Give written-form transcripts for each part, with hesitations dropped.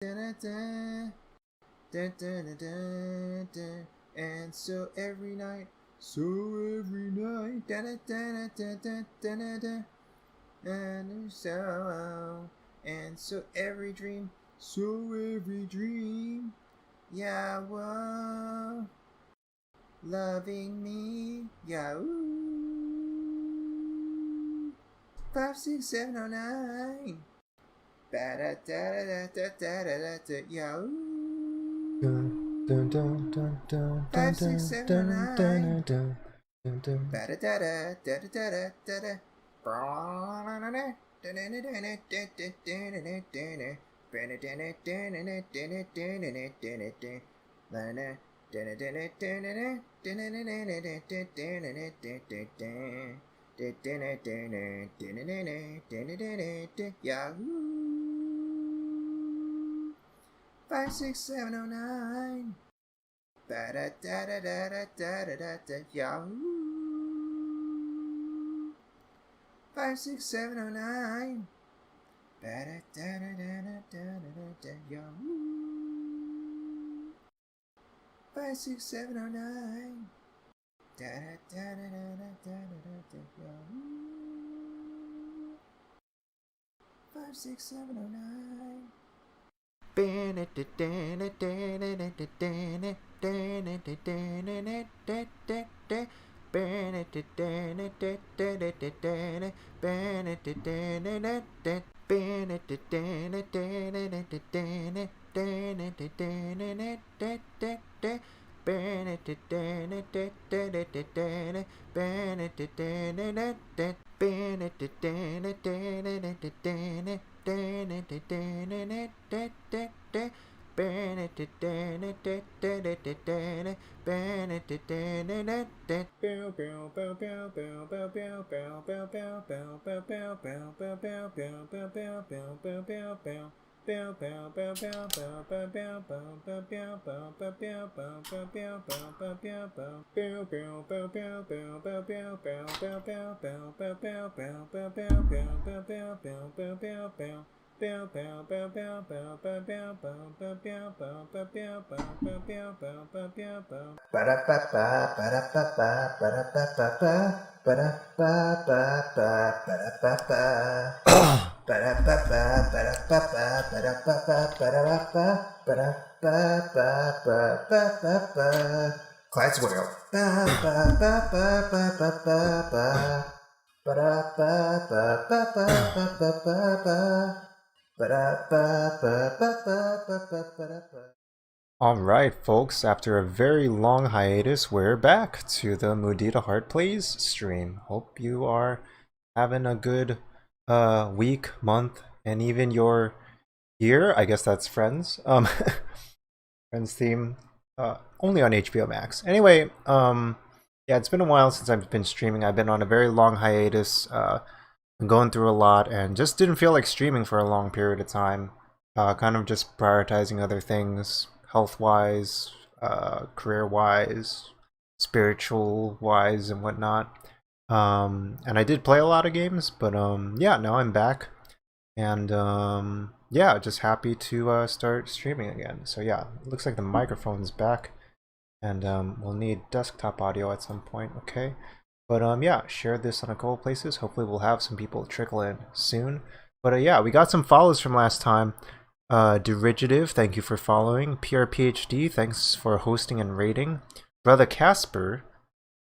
Da-da-da, da-da-da-da-da. And so every night, da-da-da-da-da-da-da-da. And so every dream, yeah, whoa, loving me, yeah, ooh, 56709, ba da da da da da da da da, yeah, ooh, 56709, ba da da da da da da da da. Yahoo! 56709. Ba da da da da da da da da. Yahoo! 56709. Ba da da da da da da da. Yahoo! 56709. Da da da da da da da da. Yahoo! 56709. Clyde's World. Alright, folks, after a very long hiatus, we're back to the Mudita Heart Plays stream. Hope you are having a good week, month, and even your year. I guess that's Friends. Friends theme. Only on HBO Max. Anyway, yeah, it's been a while since I've been streaming. I've been on a very long hiatus, going through a lot, and just didn't feel like streaming for a long period of time. Kind of just prioritizing other things, health-wise, career-wise, spiritual-wise, and whatnot. And I did play a lot of games, but yeah, now I'm back, and yeah, just happy to start streaming again. So yeah, it looks like the microphone's back, and we'll need desktop audio at some point, okay? But yeah, share this on a couple places. Hopefully we'll have some people trickle in soon. But yeah, we got some follows from last time. Derivative, thank you for following. PRPHD, thanks for hosting and rating. Brother Casper,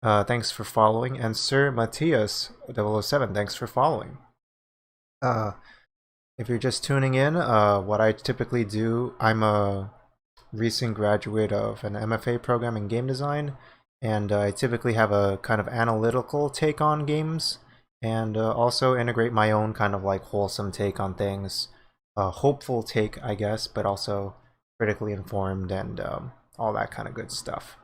thanks for following. And Sir Matthias 007, thanks for following. If you're just tuning in, what I typically do, I'm a recent graduate of an MFA program in game design, and I typically have a kind of analytical take on games, and also integrate my own kind of like wholesome take on things. Hopeful take, I guess, but also critically informed and all that kind of good stuff.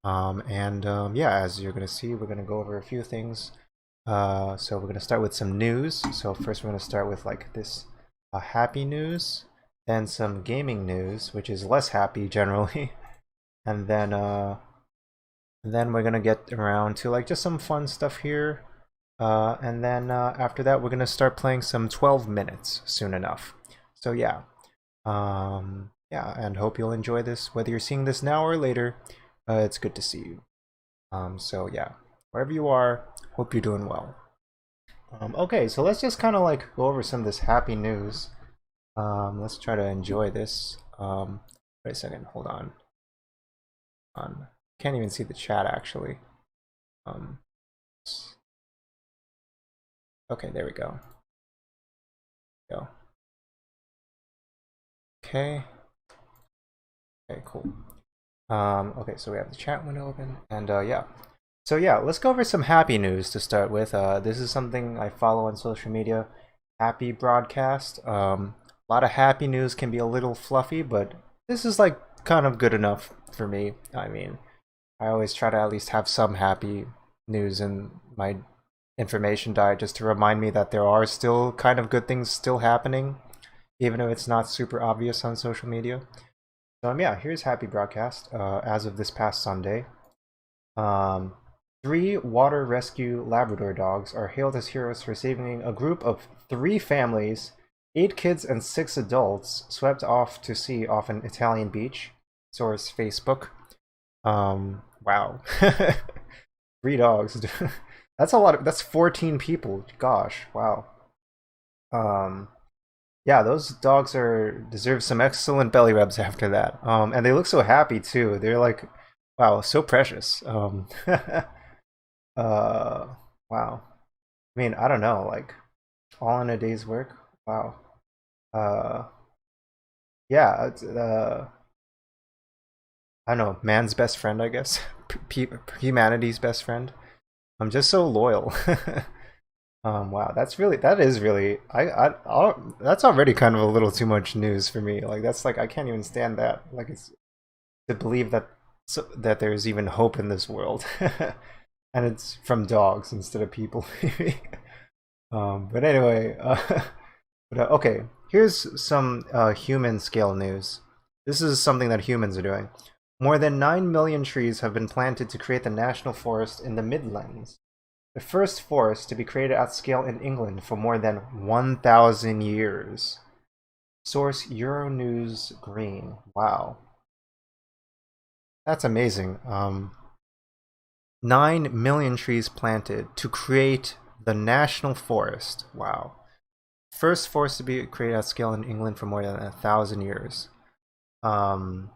Yeah, as you're going to see, we're going to go over a few things. So we're going to start with some news. So first we're going to start with like this happy news, then some gaming news, which is less happy generally, and then we're going to get around to like just some fun stuff here. And then after that, we're going to start playing some 12 minutes soon enough. So yeah, Yeah, and hope you'll enjoy this, whether you're seeing this now or later. It's good to see you. So yeah, wherever you are, hope you're doing well. Okay, so let's just kind of like go over some of this happy news. Let's try to enjoy this. Wait a second, hold on. Can't even see the chat actually. Um, okay, there we go. Go. Okay. Okay, cool. Okay, so we have the chat window open, and yeah. So yeah, let's go over some happy news to start with. This is something I follow on social media. Happy broadcast. A lot of happy news can be a little fluffy, but this is like kind of good enough for me. I mean, I always try to at least have some happy news in my information diet just to remind me that there are still kind of good things still happening, even if it's not super obvious on social media. So yeah, here's happy broadcast. As of this past Sunday, um, 3 water rescue Labrador dogs are hailed as heroes for saving a group of 3 families, 8 kids and 6 adults, swept off to sea off an Italian beach. Source Facebook. Wow. 3 dogs. That's a lot of, that's 14 people. Gosh, wow. Um, yeah, those dogs are deserve some excellent belly rubs after that. And they look so happy too. They're like, wow, so precious. Wow. I mean, I don't know, like all in a day's work. Wow. Uh, yeah, I don't know, man's best friend, I guess. Humanity's best friend. I'm just so loyal. Wow, that is really, that's already kind of a little too much news for me. Like that's like I can't even stand that. Like it's to believe that that there's even hope in this world, and it's from dogs instead of people. But anyway, okay, here's some human scale news. This is something that humans are doing. More than 9 million trees have been planted to create the national forest in the Midlands, the first forest to be created at scale in England for more than 1,000 years. Source Euronews Green. Wow. That's amazing. 9 million trees planted to create the national forest. Wow. First forest to be created at scale in England for more than 1,000 years. Um,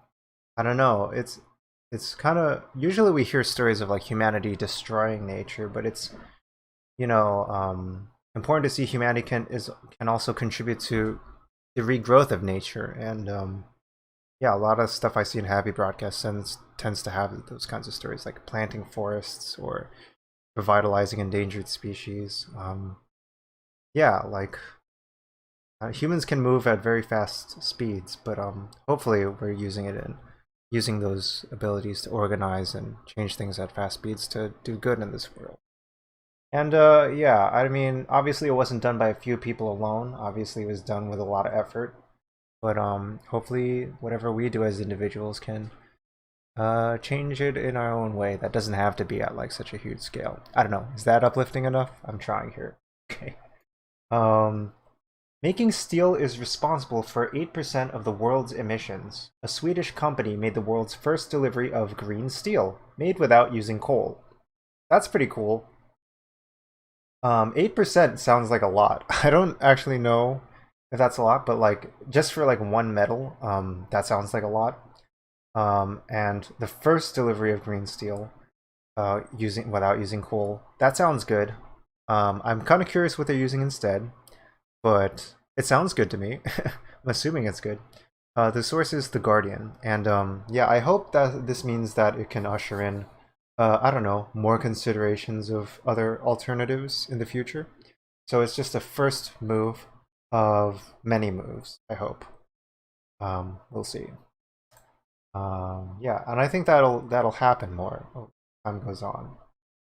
I don't know. It's kind of usually we hear stories of like humanity destroying nature, but it's important to see humanity can also contribute to the regrowth of nature. And yeah, a lot of stuff I see in Happy Broadcast tends to have those kinds of stories, like planting forests or revitalizing endangered species. Yeah, like humans can move at very fast speeds, but hopefully we're using those abilities to organize and change things at fast speeds to do good in this world. And yeah, I mean, obviously it wasn't done by a few people alone. Obviously it was done with a lot of effort. But hopefully whatever we do as individuals can change it in our own way. That doesn't have to be at like such a huge scale. I don't know. Is that uplifting enough? I'm trying here. Okay. Um, Making steel is responsible for 8% of the world's emissions. A Swedish company made the world's first delivery of green steel, made without using coal. That's pretty cool. 8% sounds like a lot. I don't actually know if that's a lot, but like just for like one metal, that sounds like a lot. And the first delivery of green steel, using without using coal, that sounds good. I'm kind of curious what they're using instead, but it sounds good to me. I'm assuming it's good. The source is The Guardian, and yeah, I hope that this means that it can usher in I don't know, more considerations of other alternatives in the future. So it's just a first move of many moves, I hope. We'll see. Yeah, and I think that'll happen more as time goes on.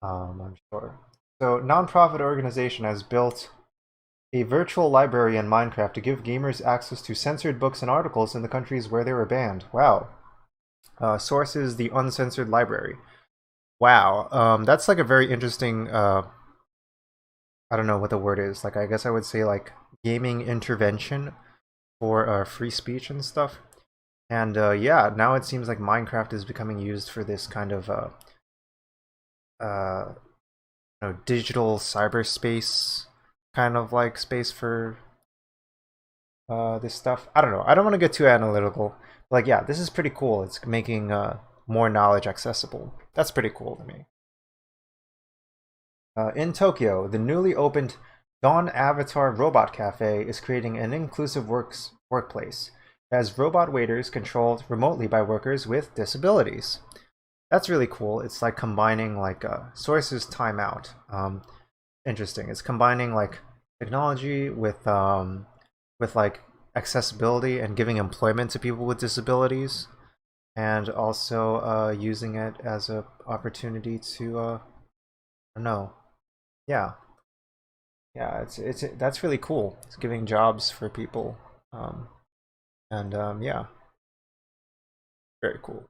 I'm sure. So, nonprofit organization has built a virtual library in Minecraft to give gamers access to censored books and articles in the countries where they were banned. Wow. Source is the Uncensored Library. Wow, that's like a very interesting. I don't know what the word is. Like, I guess I would say like gaming intervention. for free speech and stuff. And yeah, now it seems like Minecraft is becoming used for this kind of uh, digital cyberspace kind of like space for this stuff. I don't know. I don't want to get too analytical. But like, yeah, this is pretty cool. It's making more knowledge accessible. That's pretty cool to me. In Tokyo, the newly opened Dawn Avatar Robot Cafe is creating an inclusive workplace that has robot waiters controlled remotely by workers with disabilities. That's really cool. It's like combining like sources timeout. Interesting. It's combining like technology with like accessibility and giving employment to people with disabilities, and also using it as a opportunity to I don't know. Yeah, yeah. It's that's really cool. It's giving jobs for people, and yeah, very cool.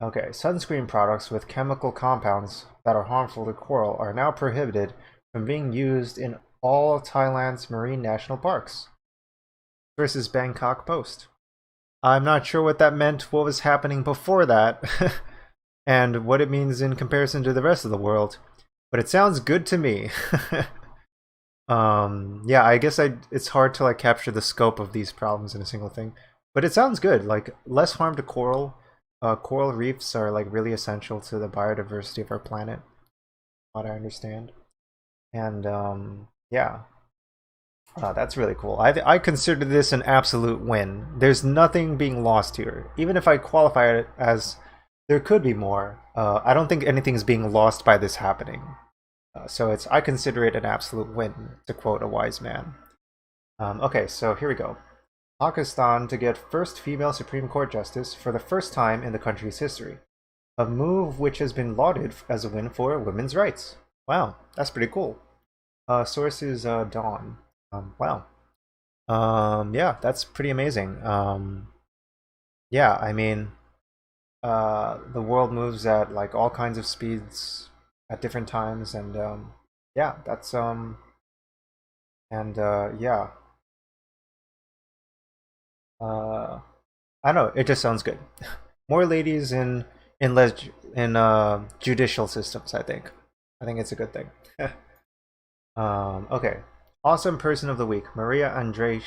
Okay, sunscreen products with chemical compounds that are harmful to coral are now prohibited from being used in all Thailand's marine national parks. Versus Bangkok Post. I'm not sure what that meant, what was happening before that, and what it means in comparison to the rest of the world, but it sounds good to me. Yeah, I guess it's hard to like capture the scope of these problems in a single thing, but it sounds good. Like less harm to coral. Coral reefs are like really essential to the biodiversity of our planet, what I understand. And yeah, that's really cool. I consider this an absolute win. There's nothing being lost here. Even if I qualify it as there could be more, I don't think anything's being lost by this happening. So I consider it an absolute win, to quote a wise man. Okay, so here we go. Pakistan to get first female Supreme Court justice for the first time in the country's history. A move which has been lauded as a win for women's rights. Wow, that's pretty cool. Source is Dawn. Wow. Yeah, that's pretty amazing. Yeah, I mean, the world moves at like all kinds of speeds at different times, and yeah, that's and yeah, I don't know. It just sounds good. More ladies in judicial systems. I think it's a good thing. Okay. Awesome person of the week, Maria Andrzejczyk.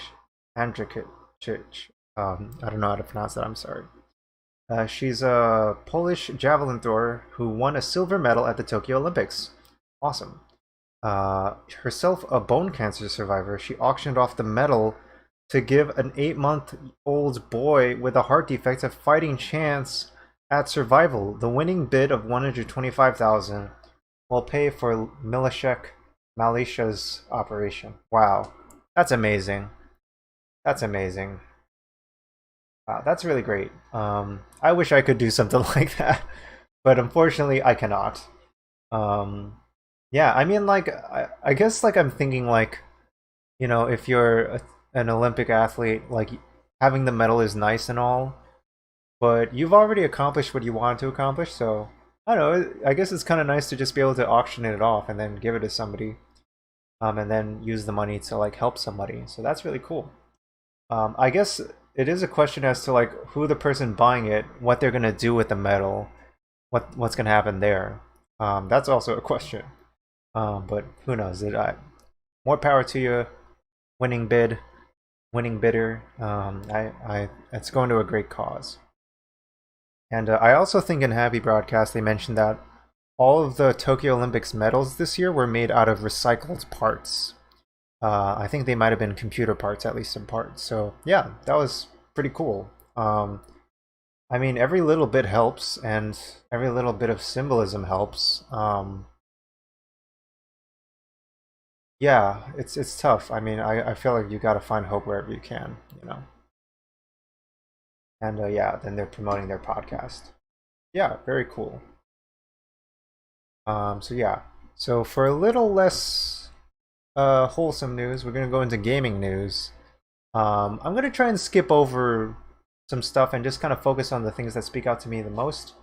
I don't know how to pronounce that. I'm sorry. She's a Polish javelin thrower who won a silver medal at the Tokyo Olympics. Awesome. Herself a bone cancer survivor, she auctioned off the medal to give an 8-month-old boy with a heart defect a fighting chance at survival. The winning bid of 125,000 will pay for Malicia's operation. Wow, that's amazing. That's amazing. Wow, that's really great. I wish I could do something like that, but unfortunately, I cannot. Um, yeah, I mean, like, I guess, like, I'm thinking, like, if you're an Olympic athlete, like, having the medal is nice and all, but you've already accomplished what you wanted to accomplish, so I don't know. I guess it's kind of nice to just be able to auction it off and then give it to somebody, and then use the money to like help somebody. So that's really cool. I guess it is a question as to like who the person buying it, what they're gonna do with the medal, what's gonna happen there. That's also a question. But who knows? More power to you, winning bid, winning bidder. It's going to a great cause. And I also think in Happy Broadcast they mentioned that all of the Tokyo Olympics medals this year were made out of recycled parts. I think they might have been computer parts, at least in part. So yeah, that was pretty cool. I mean, every little bit helps, and every little bit of symbolism helps. Yeah, it's tough. I mean, I feel like you got to find hope wherever you can, you know. And yeah, then they're promoting their podcast. Yeah, very cool. So yeah, so for a little less wholesome news, we're gonna go into gaming news. I'm gonna try and skip over some stuff and just kind of focus on the things that speak out to me the most.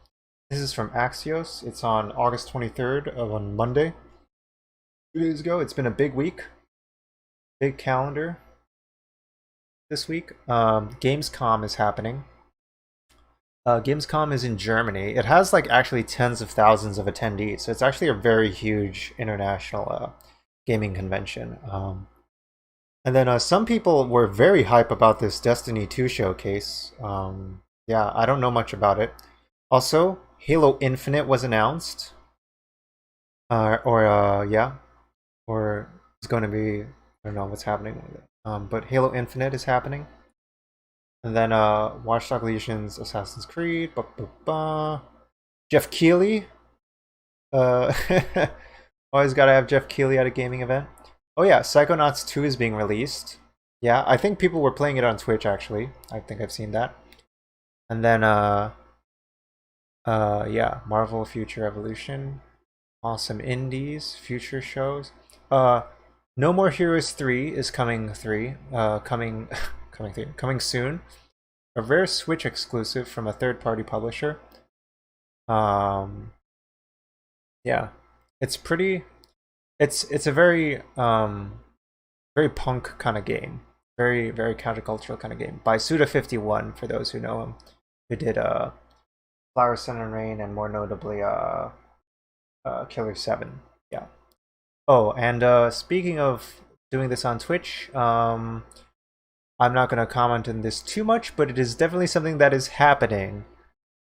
This is from Axios. It's on August 23rd, on Monday. 2 days ago. It's been a big week, big calendar. this week. Gamescom is happening. Gamescom is in Germany. It has like actually tens of thousands of attendees, so it's actually a very huge international gaming convention. And then some people were very hype about this Destiny 2 showcase. Yeah, I don't know much about it. Also, Halo Infinite was announced. Yeah, or it's going to be, I don't know what's happening with it. But Halo Infinite is happening. And then Watch Dogs Legion's Assassin's Creed. Jeff Keighley. Uh, always gotta have Jeff Keighley at a gaming event. Oh yeah, Psychonauts 2 is being released. Yeah, I think people were playing it on Twitch actually. I think I've seen that. And then yeah, Marvel Future Evolution. Awesome indies, future shows. No More Heroes 3 is coming coming soon. A rare Switch exclusive from a third-party publisher. Yeah. It's pretty it's a very very punk kind of game. Very, very countercultural kind of game. By Suda51, for those who know him. Who did Flower, Sun and Rain, and more notably Killer 7. Yeah. Oh, and speaking of doing this on Twitch, I'm not going to comment on this too much, but it is definitely something that is happening.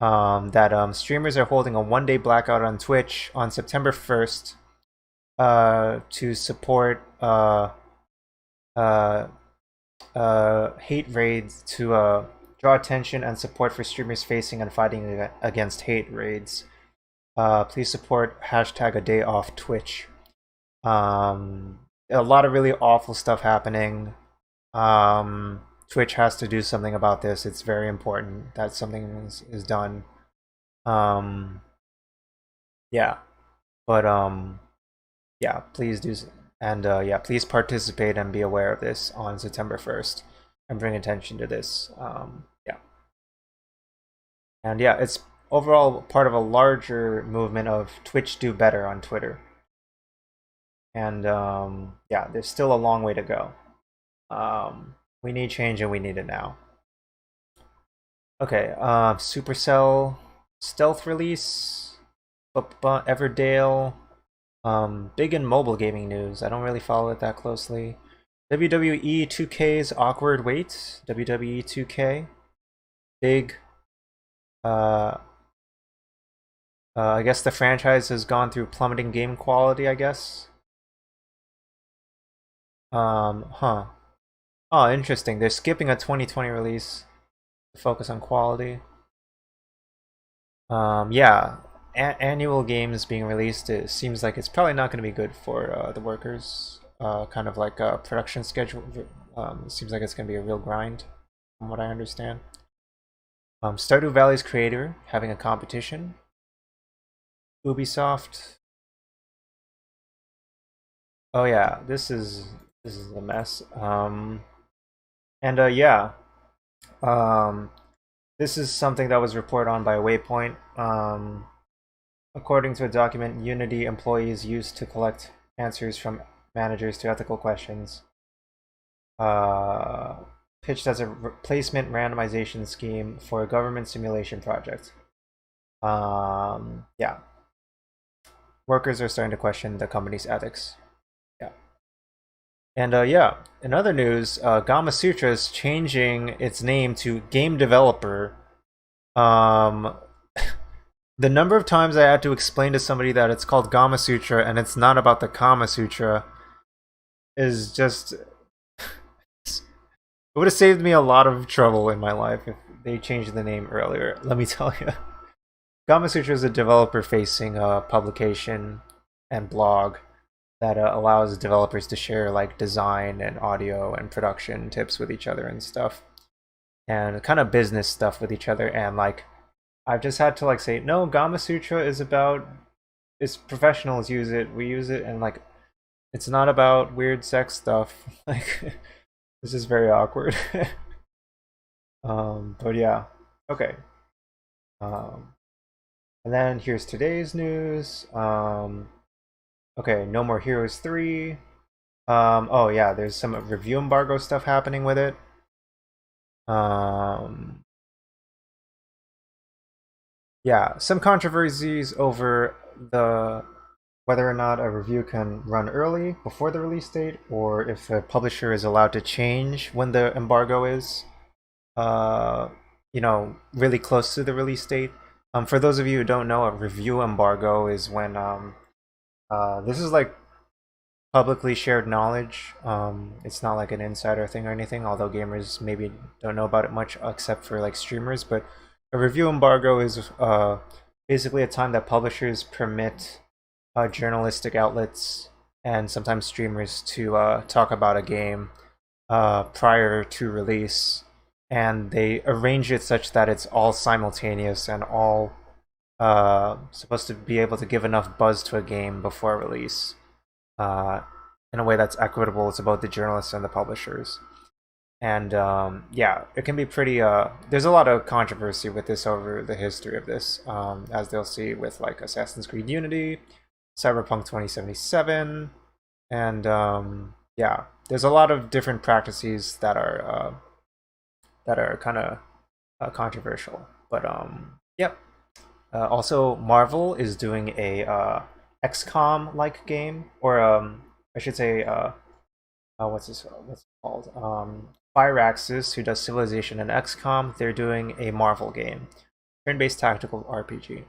That streamers are holding a one-day blackout on Twitch on September 1st to support hate raids, to draw attention and support for streamers facing and fighting against hate raids. Please support hashtag a day off Twitch. A lot of really awful stuff happening. Twitch has to do something about this. It's very important that something is done. Yeah, but yeah, please do, and yeah, please participate and be aware of this on September 1st and bring attention to this. Yeah, and yeah, it's overall part of a larger movement of Twitch do better on Twitter. And yeah, there's still a long way to go. We need change and we need it now. Okay, Supercell stealth release, Everdale, big in mobile gaming news. I don't really follow it that closely. WWE 2K's awkward wait. WWE 2K, big. I guess the franchise has gone through plummeting game quality, I guess. Huh. Oh, interesting. They're skipping a 2020 release to focus on quality. Yeah, annual games being released, it seems like it's probably not going to be good for the workers. Kind of like a production schedule. It seems like it's going to be a real grind, from what I understand. Stardew Valley's creator having a competition. Ubisoft. Oh yeah, this is a mess. And yeah, this is something that was reported on by Waypoint. According to a document Unity employees used to collect answers from managers to ethical questions, pitched as a replacement randomization scheme for a government simulation project. Yeah. Workers are starting to question the company's ethics. Yeah. And yeah, in other news, Gama Sutra is changing its name to Game Developer. The number of times I had to explain to somebody that it's called Gama Sutra and it's not about the Kama Sutra is just... it would have saved me a lot of trouble in my life if they changed the name earlier, let me tell you. Gama Sutra is a developer-facing publication and blog that allows developers to share like design and audio and production tips with each other and stuff, and kind of business stuff with each other. And like, I've just had to like say, no, Gama Sutra is about, it's professionals use it, we use it, and like, it's not about weird sex stuff. Like, this is very awkward. But yeah, okay. And then here's today's news. Okay, No More Heroes 3. Oh yeah, there's some review embargo stuff happening with it. Um, yeah, some controversies over the whether or not a review can run early before the release date, or if a publisher is allowed to change when the embargo is, uh, really close to the release date. For those of you who don't know, a review embargo is when this is like publicly shared knowledge. It's not like an insider thing or anything, although gamers maybe don't know about it much except for like streamers. But a review embargo is basically a time that publishers permit journalistic outlets and sometimes streamers to talk about a game prior to release, and they arrange it such that it's all simultaneous and all supposed to be able to give enough buzz to a game before release uh, in a way that's equitable to both the journalists and the publishers. And yeah, it can be pretty. There's a lot of controversy with this over the history of this, as they'll see with like Assassin's Creed Unity, Cyberpunk 2077, and yeah, there's a lot of different practices that are kind of controversial. But yep. Also, Marvel is doing a XCOM like game, or I should say, what's it called? Firaxis, who does Civilization and XCOM, they're doing a Marvel game, turn-based tactical RPG.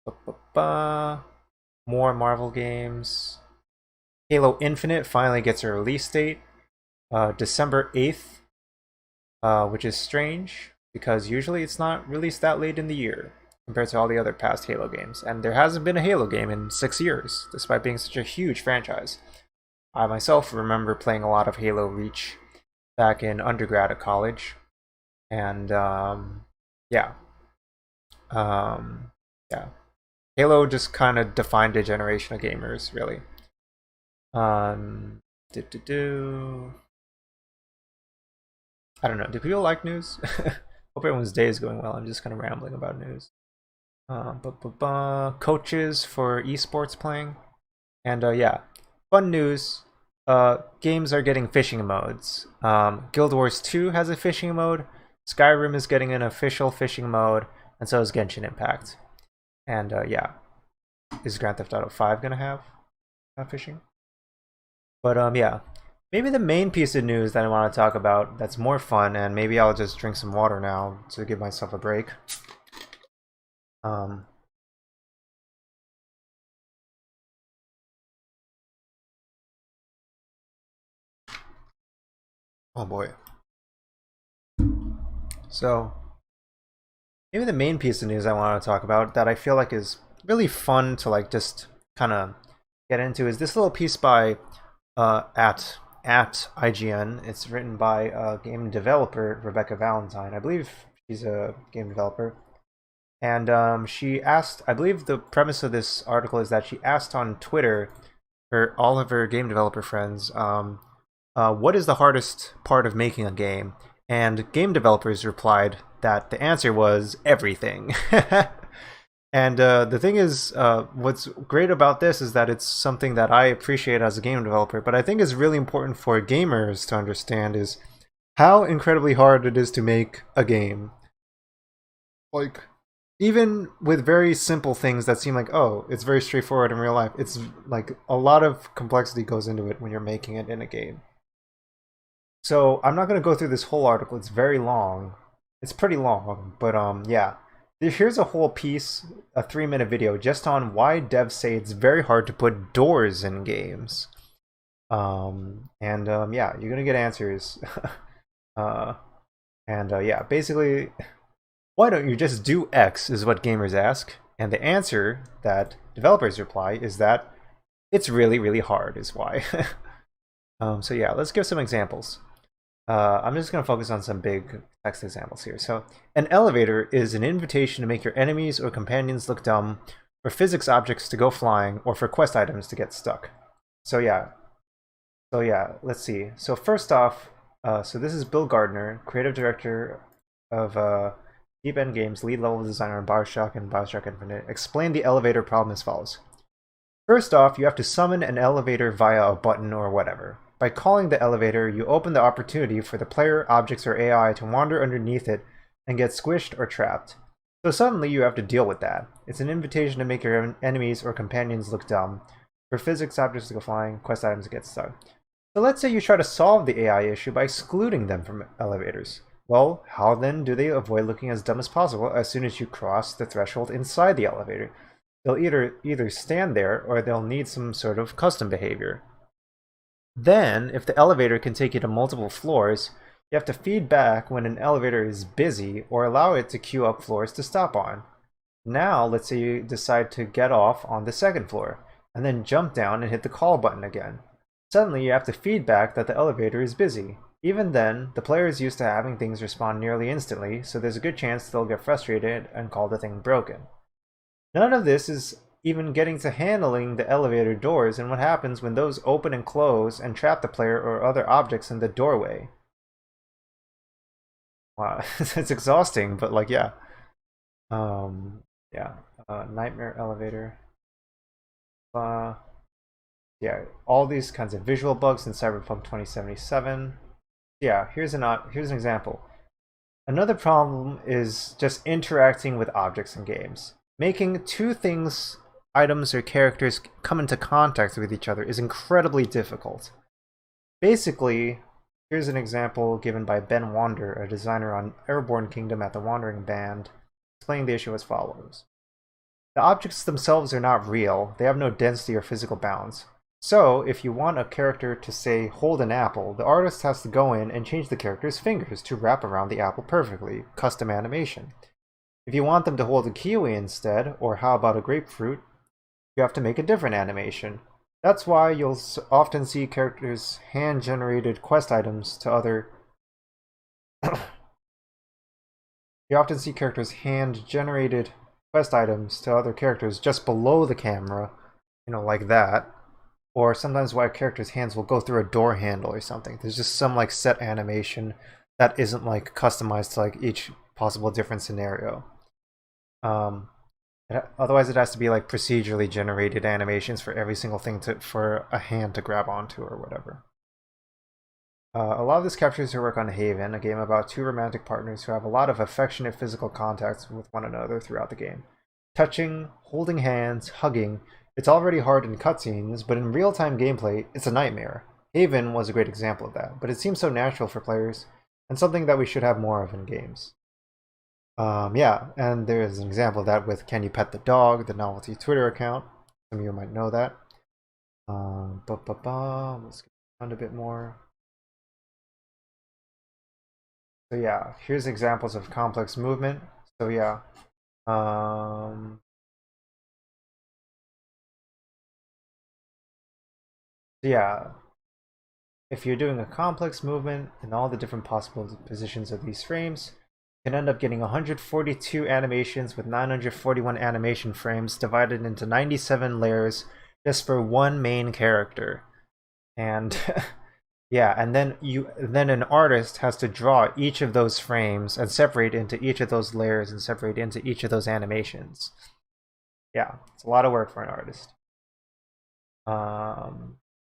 Ba-ba-ba. More Marvel games. Halo Infinite finally gets a release date, December 8th, which is strange because usually it's not released that late in the year compared to all the other past Halo games. And there hasn't been a Halo game in 6 years, despite being such a huge franchise. I myself remember playing a lot of Halo Reach back in undergrad at college. And yeah. Yeah. Halo just kind of defined a generation of gamers, really. I don't know. Do people like news? Hope everyone's day is going well. I'm just kind of rambling about news. Coaches for esports playing, and yeah, fun news. Games are getting fishing modes. Guild Wars 2 has a fishing mode. Skyrim is getting an official fishing mode, and so is Genshin Impact. And yeah, is Grand Theft Auto 5 gonna have fishing? But yeah, maybe the main piece of news that I want to talk about that's more fun, and maybe I'll just drink some water now to give myself a break. Um, oh boy. So, maybe the main piece of news I want to talk about that I feel like is really fun to like just kind of get into is this little piece by at IGN. It's written by game developer Rebecca Valentine. I believe she's a game developer. And she asked, I believe the premise of this article is that she asked on Twitter for all of her game developer friends, what is the hardest part of making a game? And game developers replied that the answer was everything. And the thing is, what's great about this is that it's something that I appreciate as a game developer, but I think is really important for gamers to understand is how incredibly hard it is to make a game. Like, even with very simple things that seem like, oh, it's very straightforward in real life, it's like a lot of complexity goes into it when you're making it in a game. So I'm not going to go through this whole article. It's very long. It's pretty long, but yeah. Here's a whole piece, a 3-minute video, just on why devs say it's very hard to put doors in games. Yeah, you're gonna get answers. Yeah, basically, why don't you just do X is what gamers ask, and the answer that developers reply is that it's really, really hard is why. So yeah, let's give some examples. I'm just going to focus on some big text examples here. So, an elevator is an invitation to make your enemies or companions look dumb, for physics objects to go flying, or for quest items to get stuck. So yeah, let's see. So first off, so this is Bill Gardner, creative director of Deep End Games, lead level designer on Bioshock and Bioshock Infinite. Explain the elevator problem as follows. First off, you have to summon an elevator via a button or whatever. By calling the elevator, you open the opportunity for the player, objects, or AI to wander underneath it and get squished or trapped. So suddenly you have to deal with that. It's an invitation to make your enemies or companions look dumb, for physics objects to go flying, quest items to get stuck. So let's say you try to solve the AI issue by excluding them from elevators. Well, how then do they avoid looking as dumb as possible as soon as you cross the threshold inside the elevator? They'll either stand there or they'll need some sort of custom behavior. Then, if the elevator can take you to multiple floors, you have to feed back when an elevator is busy or allow it to queue up floors to stop on. Now, let's say you decide to get off on the second floor, and then jump down and hit the call button again. Suddenly, you have to feed back that the elevator is busy. Even then, the player is used to having things respond nearly instantly, so there's a good chance they'll get frustrated and call the thing broken. None of this is even getting to handling the elevator doors and what happens when those open and close and trap the player or other objects in the doorway. Wow, it's exhausting, but like, yeah. Nightmare elevator. Yeah, all these kinds of visual bugs in Cyberpunk 2077. Yeah, here's an example. Another problem is just interacting with objects in games. Making two things, items, or characters come into contact with each other is incredibly difficult. Basically, here's an example given by Ben Wander, a designer on Airborne Kingdom at the Wandering Band, explaining the issue as follows. The objects themselves are not real, they have no density or physical bounds. So, if you want a character to say, hold an apple, the artist has to go in and change the character's fingers to wrap around the apple perfectly, custom animation. If you want them to hold a kiwi instead, or how about a grapefruit, you have to make a different animation. That's why you'll often see characters hand-generated quest items to other... You often see characters hand-generated quest items to other characters just below the camera, like that. Or sometimes why a character's hands will go through a door handle or something. There's just some like set animation that isn't like customized to like each possible different scenario. Otherwise it has to be like procedurally generated animations for every single thing for a hand to grab onto or whatever. A lot of this captures her work on Haven, a game about two romantic partners who have a lot of affectionate physical contacts with one another throughout the game. Touching, holding hands, hugging. It's already hard in cutscenes, but in real-time gameplay, it's a nightmare. Haven was a great example of that, but it seems so natural for players, and something that we should have more of in games. Yeah, and there's an example of that with Can You Pet the Dog, the novelty Twitter account. Some of you might know that. Let's get around a bit more. So yeah, here's examples of complex movement. So yeah. Yeah, if you're doing a complex movement in all the different possible positions of these frames, you can end up getting 142 animations with 941 animation frames divided into 97 layers just for one main character. And yeah, and then an artist has to draw each of those frames and separate into each of those layers and separate into each of those animations. Yeah, it's a lot of work for an artist.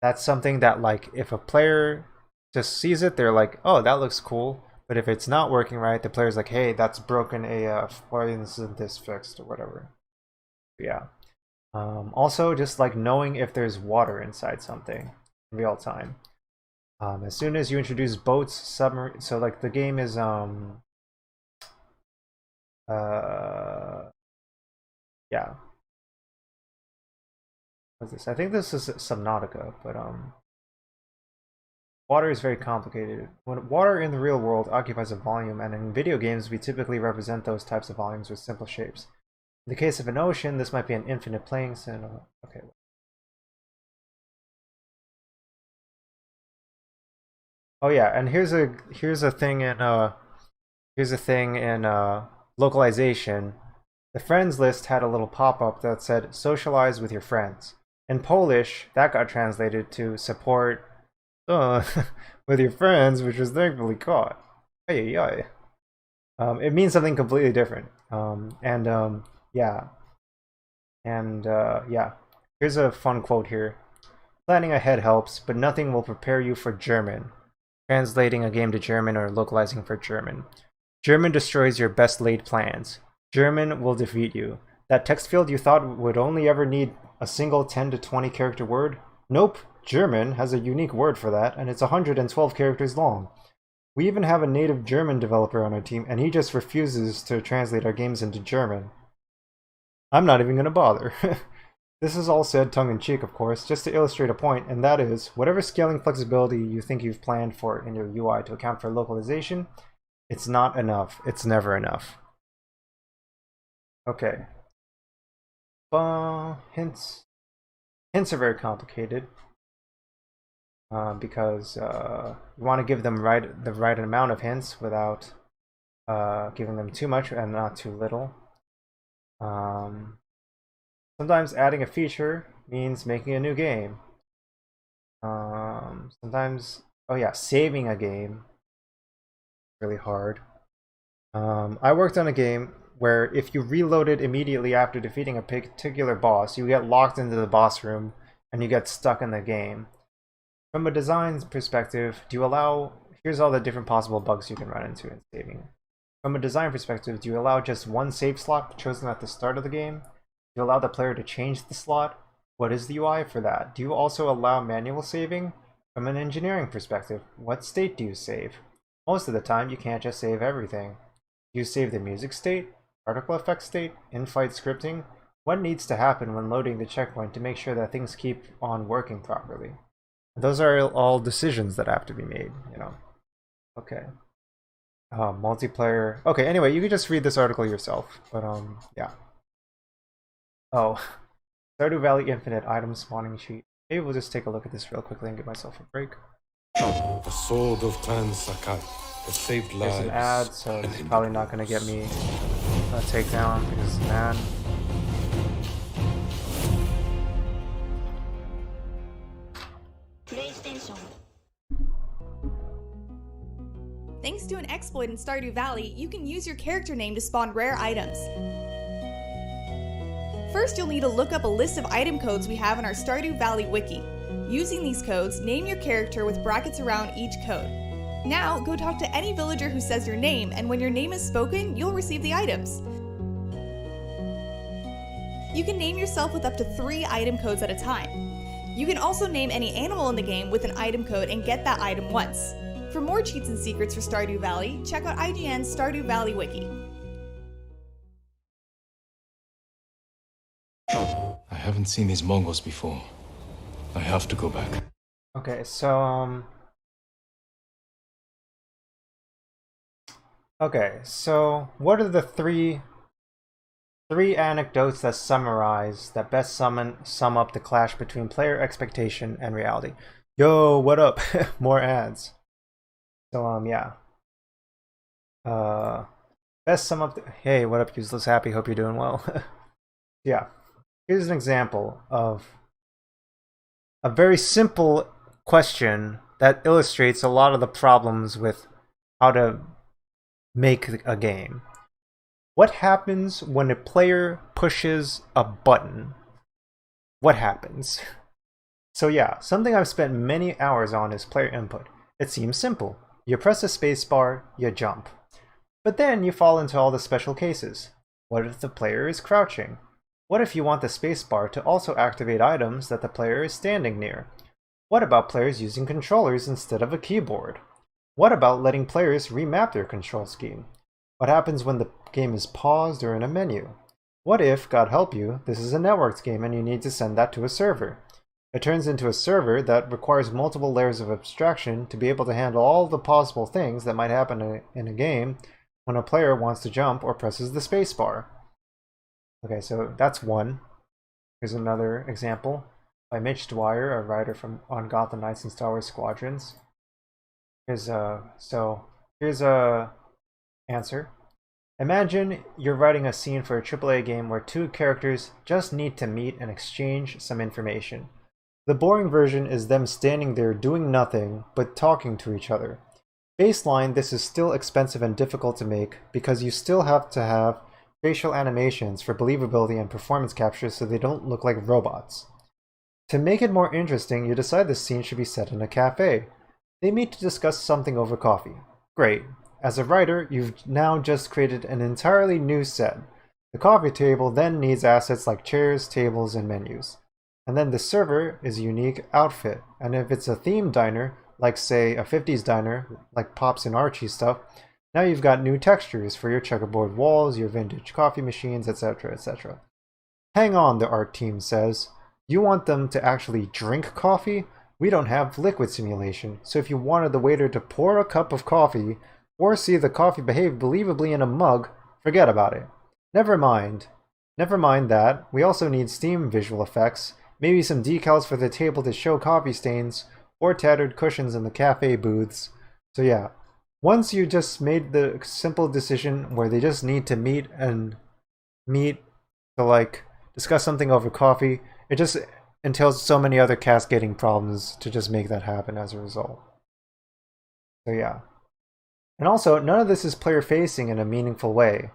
That's something that, like, if a player just sees it, they're like, oh, that looks cool. But if it's not working right, the player's like, hey, that's broken AF. Why isn't this fixed or whatever? Yeah. Also, just like knowing if there's water inside something in real time. As soon as you introduce boats, submarine, so like the game is yeah. What's this? I think this is Subnautica, but water is very complicated. When water in the real world occupies a volume, and in video games we typically represent those types of volumes with simple shapes. In the case of an ocean, this might be an infinite playing center. Okay. Oh yeah, and here's a thing in localization. The friends list had a little pop-up that said socialize with your friends. In Polish, that got translated to support with your friends, which was thankfully caught. Ay, ay, ay. It means something completely different. Yeah. And yeah. Here's a fun quote here. Planning ahead helps, but nothing will prepare you for German. Translating a game to German or localizing for German. German destroys your best laid plans. German will defeat you. That text field you thought would only ever need a single 10 to 20 character word? Nope, German has a unique word for that, and it's 112 characters long. We even have a native German developer on our team, and he just refuses to translate our games into German. I'm not even going to bother. This is all said tongue-in-cheek, of course, just to illustrate a point, and that is, whatever scaling flexibility you think you've planned for in your UI to account for localization, it's not enough. It's never enough. Okay. Hints. Hints are very complicated because you want to give them the right amount of hints without giving them too much and not too little. Sometimes adding a feature means making a new game. Sometimes, oh yeah, saving a game is really hard. I worked on a game where if you reloaded immediately after defeating a particular boss, you get locked into the boss room and you get stuck in the game. From a design perspective, here's all the different possible bugs you can run into in saving. From a design perspective, do you allow just one save slot chosen at the start of the game? Do you allow the player to change the slot? What is the UI for that? Do you also allow manual saving? From an engineering perspective, what state do you save? Most of the time, you can't just save everything. Do you save the music state, particle effect state, in-fight scripting? What needs to happen when loading the checkpoint to make sure that things keep on working properly? Those are all decisions that have to be made, you know. Okay. Multiplayer. Okay, anyway, you can just read this article yourself, but yeah. Oh, Stardew Valley Infinite item spawning sheet. Maybe we'll just take a look at this real quickly and give myself a break. The sword of Clan Sakai has saved lives. There's an ad, so it's probably not going to get me a takedown because it's an ad. Thanks to an exploit in Stardew Valley, you can use your character name to spawn rare items. First, you'll need to look up a list of item codes we have in our Stardew Valley wiki. Using these codes, name your character with brackets around each code. Now, go talk to any villager who says your name, and when your name is spoken, you'll receive the items. You can name yourself with up to 3 item codes at a time. You can also name any animal in the game with an item code and get that item once. For more cheats and secrets for Stardew Valley, check out IGN's Stardew Valley wiki. I haven't seen these Mongols before. I have to go back. Okay, so what are the three anecdotes that best sum up the clash between player expectation and reality? Yo, what up? More ads. So yeah. Best sum up hey, what up, useless happy? Hope you're doing well. Yeah. Here's an example of a very simple question that illustrates a lot of the problems with how to make a game. What happens when a player pushes a button? What happens? So yeah, something I've spent many hours on is player input. It seems simple. You press a spacebar, you jump. But then you fall into all the special cases. What if the player is crouching? What if you want the spacebar to also activate items that the player is standing near? What about players using controllers instead of a keyboard? What about letting players remap their control scheme? What happens when the game is paused or in a menu? What if, God help you, this is a networked game and you need to send that to a server? It turns into a server that requires multiple layers of abstraction to be able to handle all the possible things that might happen in a game when a player wants to jump or presses the spacebar. Okay, so that's one. Here's another example by Mitch Dwyer, a writer on Gotham Knights and Star Wars Squadrons. Here's a answer. Imagine you're writing a scene for a AAA game where 2 characters just need to meet and exchange some information. The boring version is them standing there doing nothing but talking to each other. Baseline, this is still expensive and difficult to make because you still have to have facial animations for believability and performance capture so they don't look like robots. To make it more interesting, you decide the scene should be set in a cafe. They meet to discuss something over coffee. Great. As a writer, you've now just created an entirely new set. The coffee table then needs assets like chairs, tables, and menus. And then the server is a unique outfit. And if it's a themed diner, like say a 50s diner, like Pops and Archie stuff, now you've got new textures for your checkerboard walls, your vintage coffee machines, etc., etc. Hang on, the art team says. You want them to actually drink coffee? We don't have liquid simulation, so if you wanted the waiter to pour a cup of coffee, or see the coffee behave believably in a mug, forget about it. Never mind that. We also need Steam visual effects, maybe some decals for the table to show coffee stains, or tattered cushions in the cafe booths. So yeah, once you just made the simple decision where they just need to meet to like discuss something over coffee, it just entails so many other cascading problems to just make that happen as a result. So yeah. And also, none of this is player facing in a meaningful way.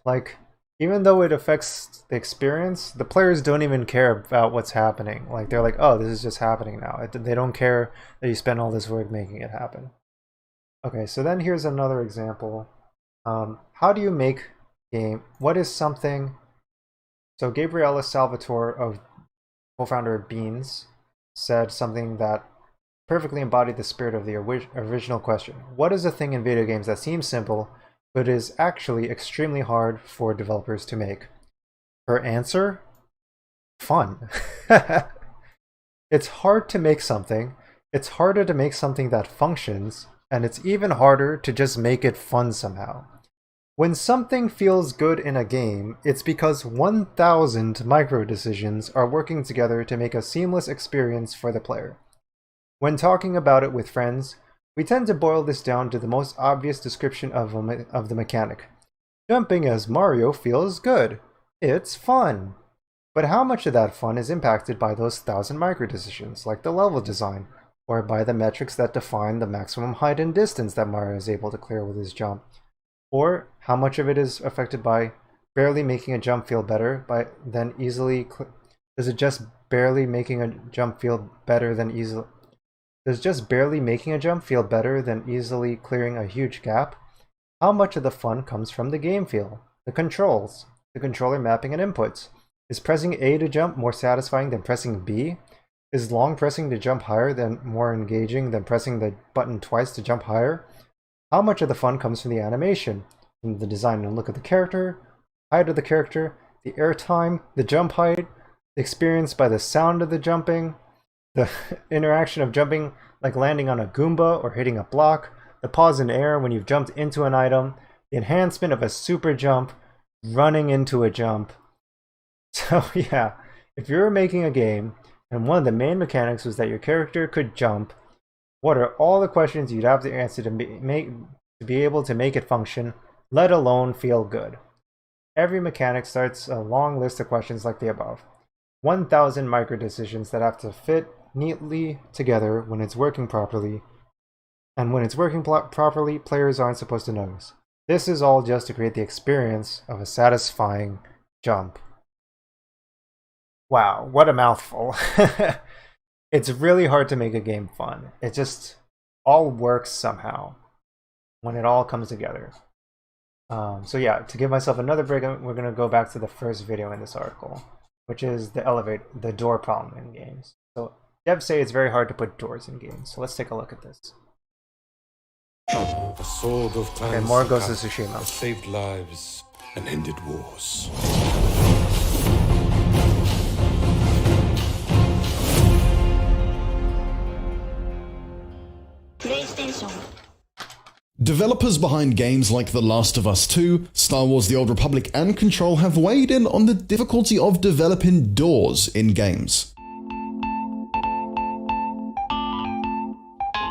Like, even though it affects the experience, the players don't even care about what's happening. Like, they're like, oh, this is just happening now. They don't care that you spent all this work making it happen. Okay, so then here's another example. How do you make game? What is something? So Gabriela Salvatore, co-founder of Beans, said something that perfectly embodied the spirit of the original question. What is a thing in video games that seems simple, but is actually extremely hard for developers to make? Her answer? Fun. It's hard to make something. It's harder to make something that functions, and it's even harder to just make it fun somehow. When something feels good in a game, it's because 1,000 micro decisions are working together to make a seamless experience for the player. When talking about it with friends, we tend to boil this down to the most obvious description of the mechanic. Jumping as Mario feels good. It's fun. But how much of that fun is impacted by those 1,000 micro decisions, like the level design, or by the metrics that define the maximum height and distance that Mario is able to clear with his jump? Or how much of it is affected by barely making a jump feel better than easily? Does it just barely making a jump feel better than easily? Does just barely making a jump feel better than easily clearing a huge gap? How much of the fun comes from the game feel, the controls, the controller mapping and inputs? Is pressing A to jump more satisfying than pressing B? Is long pressing to jump higher more engaging than pressing the button twice to jump higher? How much of the fun comes from the animation, from the design and look of the character, height of the character, the airtime, the jump height, the experience by the sound of the jumping, the interaction of jumping like landing on a Goomba or hitting a block, the pause in air when you've jumped into an item, the enhancement of a super jump, running into a jump. So yeah, if you're making a game and one of the main mechanics was that your character could jump, what are all the questions you'd have to answer to be able to make it function, let alone feel good? Every mechanic starts a long list of questions like the above. 1,000 micro decisions that have to fit neatly together when it's working properly, and when it's working properly, players aren't supposed to notice. This is all just to create the experience of a satisfying jump. Wow, what a mouthful. It's really hard to make a game fun. It just all works somehow when it all comes together. So yeah, to give myself another break, we're going to go back to the first video in this article, which is the door problem in games. So devs say it's very hard to put doors in games. So let's take a look at this. The sword of time. Okay, more Ghost of Tsushima. Saved lives and ended wars. Developers behind games like The Last of Us 2, Star Wars The Old Republic, and Control have weighed in on the difficulty of developing doors in games.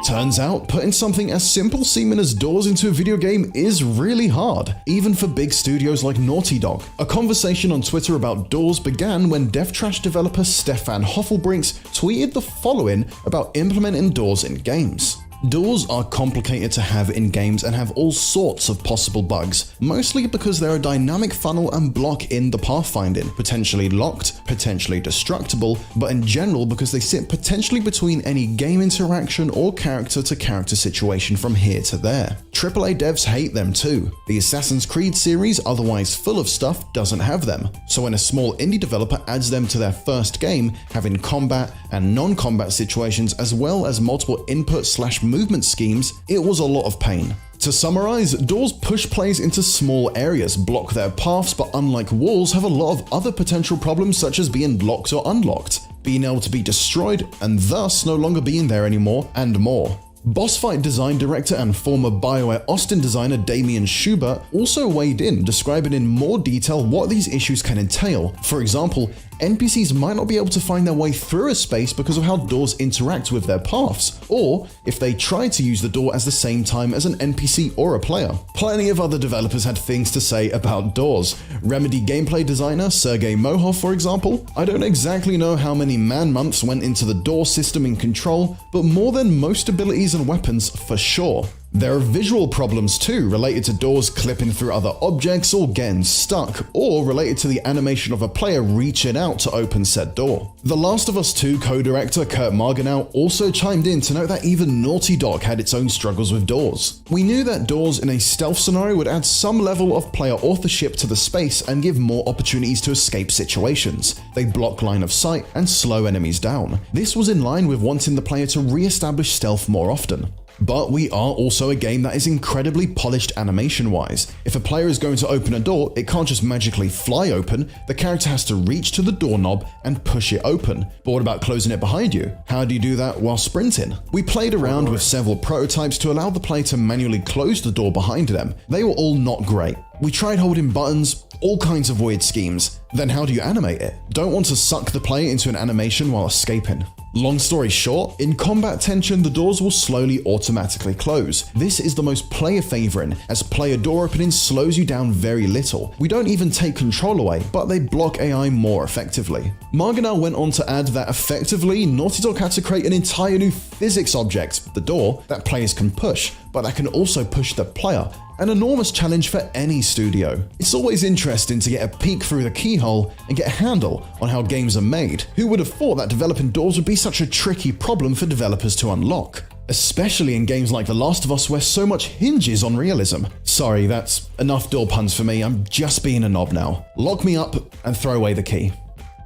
Turns out, putting something as simple seeming as doors into a video game is really hard, even for big studios like Naughty Dog. A conversation on Twitter about doors began when Death Trash developer Stefan Hoffelbrinks tweeted the following about implementing doors in games. Doors are complicated to have in games and have all sorts of possible bugs, mostly because they're a dynamic funnel and block in the pathfinding, potentially locked, potentially destructible, but in general because they sit potentially between any game interaction or character-to-character situation from here to there. AAA devs hate them too. The Assassin's Creed series, otherwise full of stuff, doesn't have them, so when a small indie developer adds them to their first game, having combat and non-combat situations as well as multiple input/movement schemes, it was a lot of pain. To summarize, doors push players into small areas, block their paths, but unlike walls have a lot of other potential problems such as being locked or unlocked, being able to be destroyed, and thus no longer being there anymore, and more. Boss fight design director and former BioWare Austin designer Damian Schubert also weighed in, describing in more detail what these issues can entail. For example, NPCs might not be able to find their way through a space because of how doors interact with their paths, or if they try to use the door at the same time as an NPC or a player. Plenty of other developers had things to say about doors. Remedy gameplay designer Sergei Mohov, for example. I don't exactly know how many man-months went into the door system in Control, but more than most abilities and weapons for sure. There are visual problems too, related to doors clipping through other objects or getting stuck, or related to the animation of a player reaching out to open said door. The Last of Us 2 co-director Kurt Margenau also chimed in to note that even Naughty Dog had its own struggles with doors. We knew that doors in a stealth scenario would add some level of player authorship to the space and give more opportunities to escape situations. They block line of sight and slow enemies down. This was in line with wanting the player to re-establish stealth more often. But we are also a game that is incredibly polished animation-wise. If a player is going to open a door, it can't just magically fly open, the character has to reach to the doorknob and push it open. But what about closing it behind you? How do you do that while sprinting? We played around with several prototypes to allow the player to manually close the door behind them. They were all not great. We tried holding buttons, all kinds of weird schemes. Then how do you animate it? Don't want to suck the player into an animation while escaping. Long story short, in combat tension, the doors will slowly automatically close. This is the most player favoring, as player door opening slows you down very little. We don't even take control away, but they block AI more effectively. Margenau went on to add that effectively, Naughty Dog had to create an entire new physics object, the door, that players can push, but that can also push the player. An enormous challenge for any studio. It's always interesting to get a peek through the keyhole and get a handle on how games are made. Who would have thought that developing doors would be such a tricky problem for developers to unlock? Especially in games like The Last of Us where so much hinges on realism. Sorry, that's enough door puns for me, I'm just being a knob now. Lock me up and throw away the key.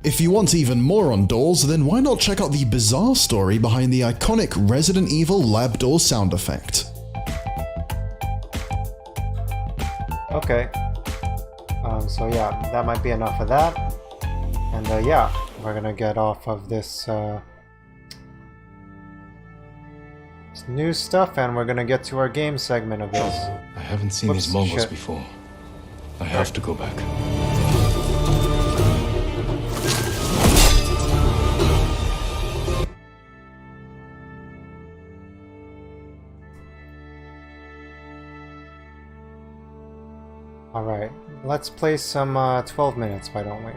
If you want even more on doors, then why not check out the bizarre story behind the iconic Resident Evil lab door sound effect. Okay. So yeah, that might be enough of that. And yeah, we're gonna get off of this new stuff and we're gonna get to our game segment of this. I haven't seen Whoops, these Mongols shit. before. I have to go back. Alright, let's play some 12 minutes, why don't we?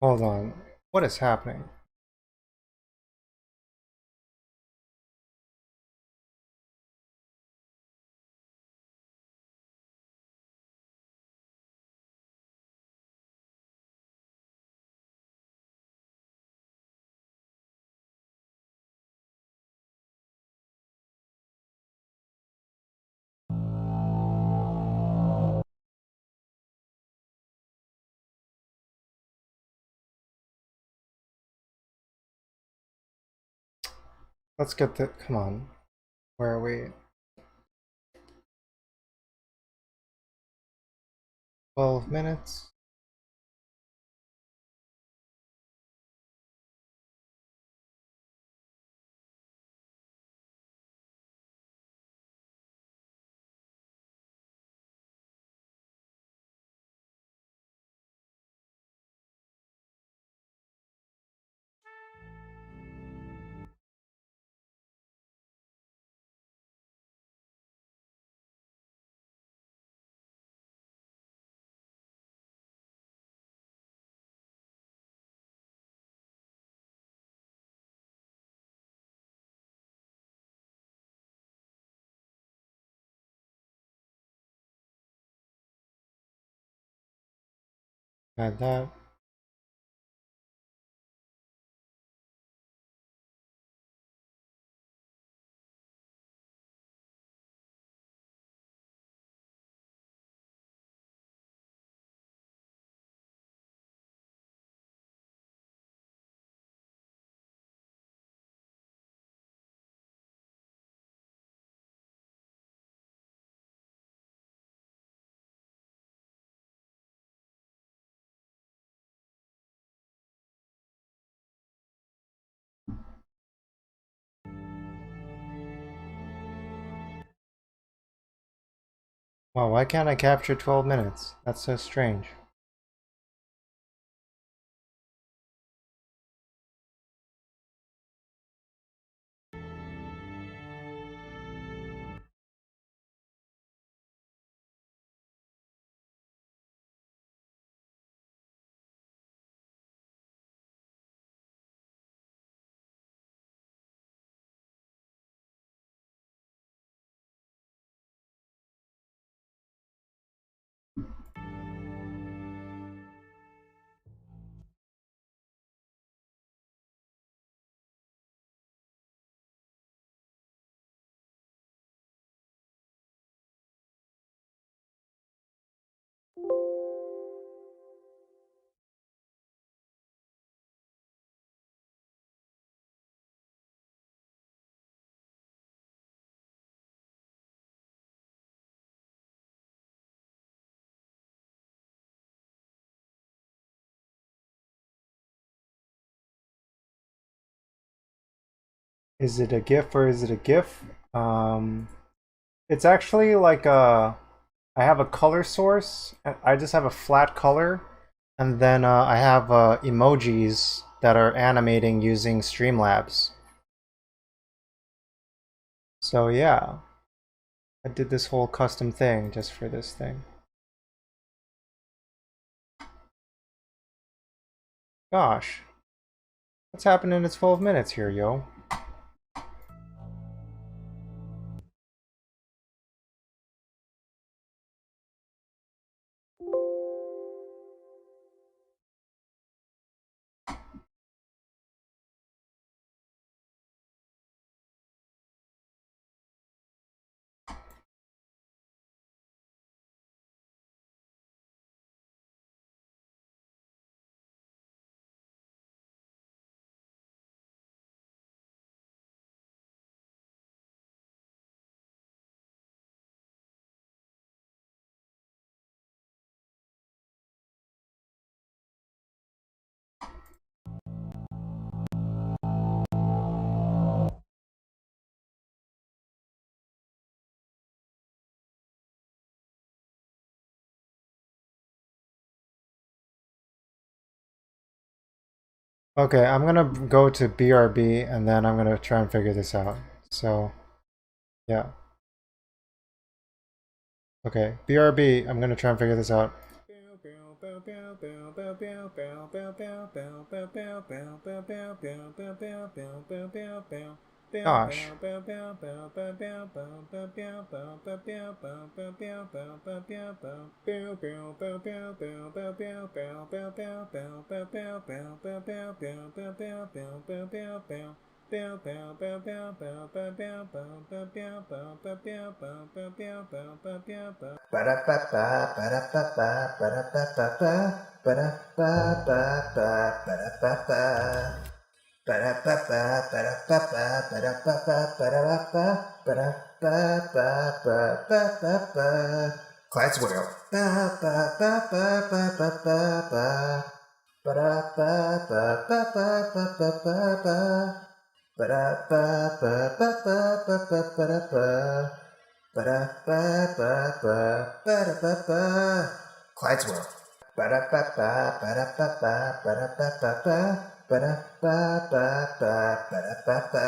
Hold on, what is happening? Let's get the, come on, where are we? 12 minutes. Had that. Wow, why can't I capture 12 minutes? That's so strange. Is it a GIF or is it a GIF? It's actually like a... I have a color source. I just have a flat color. And then I have emojis that are animating using Streamlabs. So yeah. I did this whole custom thing just for this thing. Gosh. What's happening in 12 minutes here, yo? Okay, I'm gonna go to BRB and then I'm gonna try and figure this out. So, yeah. Okay, BRB, I'm gonna try and figure this out. Gosh. Ba-da-ba-ba, ba-da-ba-ba, ba-da-ba-ba-ba, ba-da-ba-ba-ba, ba-da-ba-ba. Ba-da-ba-ba, ba-da-ba-ba, ba-da-ba-ba, ba-da-ba-ba, ba-da-ba-ba-ba-ba-ba-ba. Clyde's World. Ba-ba-ba-ba-ba-ba-ba. Ba-da-ba-ba-ba-ba-ba-ba-ba. Ba-da-ba-ba-ba-ba-ba-ba-ba. Ba-da-ba-ba-ba-ba-da-ba-ba. Clyde's World. Ba-da-ba-ba, ba-da-ba-ba, ba-da-ba-ba-ba. Ba-da-ba-ba-ba-ba-da-ba-ba.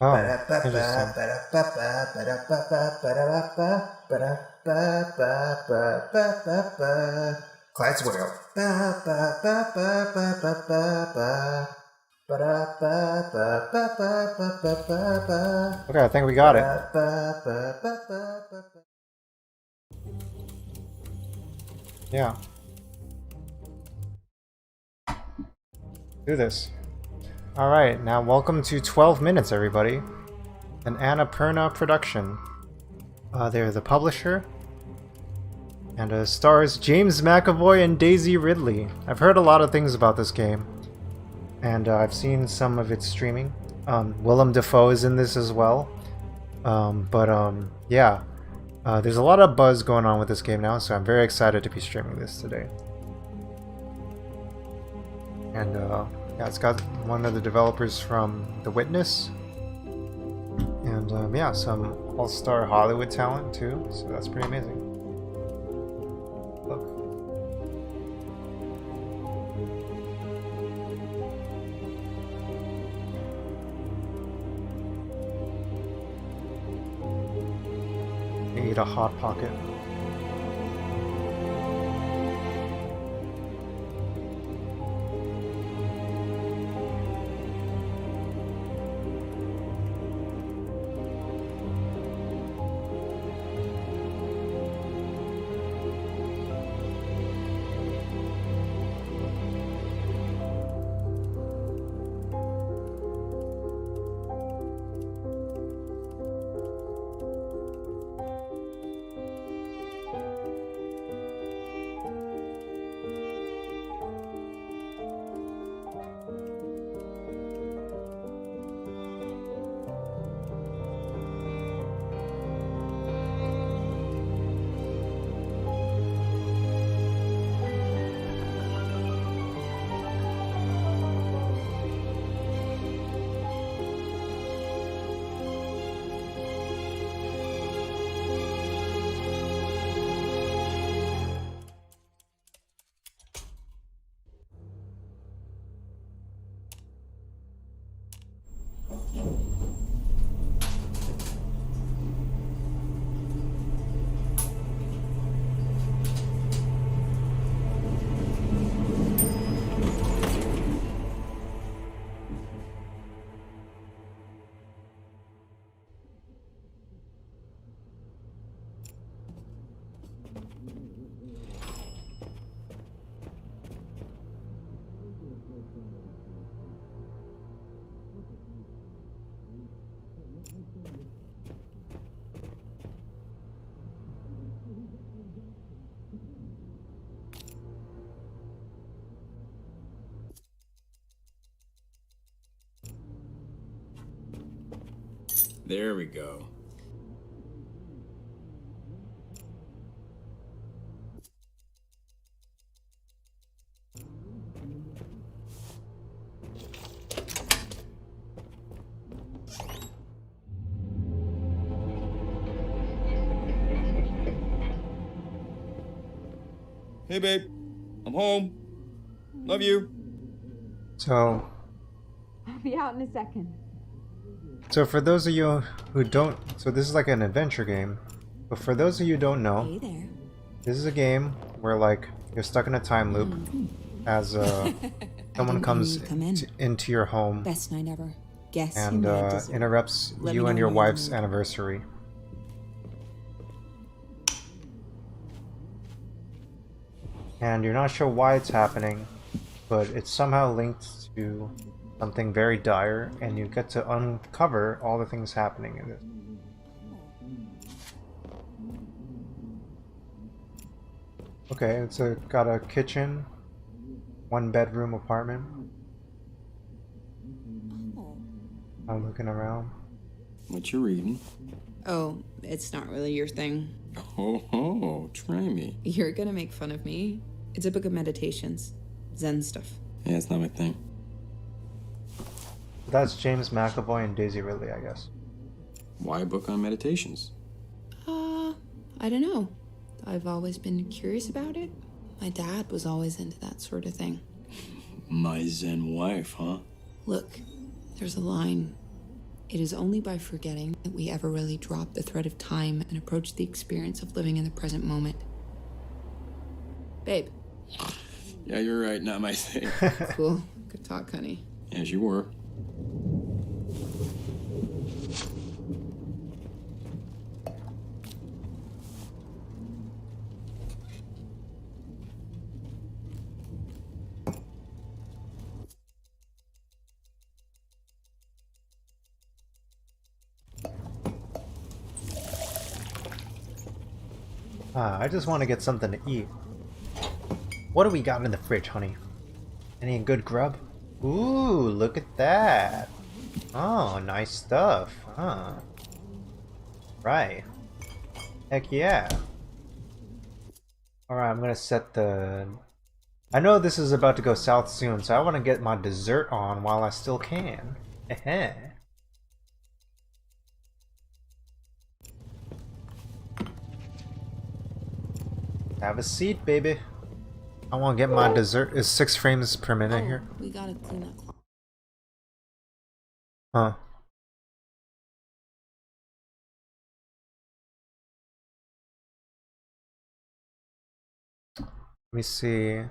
Oh, Ba-da-ba-ba, interesting. ba-da-ba-ba, ba-da-ba-ba, ba-da-ba-ba. Ba-da-ba-ba-ba-ba-ba. Clyde's World. Ba-ba-ba-ba-ba-ba-ba. Ba-da-ba-ba-ba-ba-ba-ba. Okay, I think we got it. Ba-da-ba-ba-ba-ba-ba. Yeah. Do this. Alright, now welcome to 12 Minutes, everybody. An Annapurna production. They're the publisher. And stars James McAvoy and Daisy Ridley. I've heard a lot of things about this game. And I've seen some of its streaming. Willem Dafoe is in this as well. Yeah. There's a lot of buzz going on with this game now, so I'm very excited to be streaming this today. And yeah, it's got one of the developers from The Witness. And yeah, some all-star Hollywood talent too, so that's pretty amazing. Look. Eat a Hot Pocket. There we go. Hey, babe. I'm home. Love you. So I'll be out in a second. So for those of you who don't, so this is like an adventure game, but for those of you who don't know, Hey there. this is a game where like you're stuck in a time loop as someone comes into your home Best night ever. Guess and who made dessert? interrupts Let you me and know your when you're in the wife's mood. anniversary. And you're not sure why it's happening, but it's somehow linked to something very dire, and you get to uncover all the things happening in it. Okay, it's got a kitchen, 1-bedroom apartment. I'm looking around. What you reading? Oh, it's not really your thing. Oh, try me. You're gonna make fun of me. It's a book of meditations. Zen stuff. Yeah, it's not my thing. That's James McAvoy and Daisy Ridley, I guess. Why a book on meditations? I don't know. I've always been curious about it. My dad was always into that sort of thing. My Zen wife, huh? Look, there's a line. It is only by forgetting that we ever really drop the thread of time and approach the experience of living in the present moment. Babe. Yeah, you're right, not my thing. Cool. Good talk, honey. As you were. I just want to get something to eat. What do we got in the fridge, honey? Any good grub? Ooh, look at that. Oh, nice stuff. Huh. Right. Heck yeah. Alright, I'm gonna set the... I know this is about to go south soon, so I want to get my dessert on while I still can. Heh. Have a seat, baby. I want to get my dessert. Is 6 frames per minute here? We gotta clean that clock. Huh. Let me see.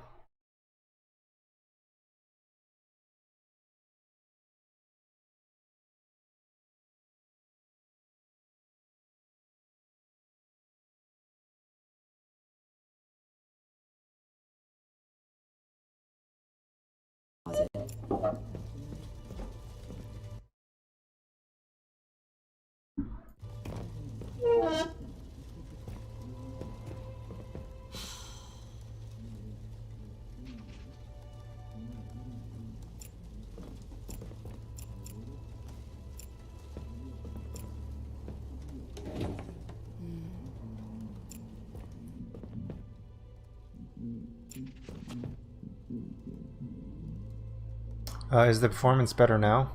Is the performance better now?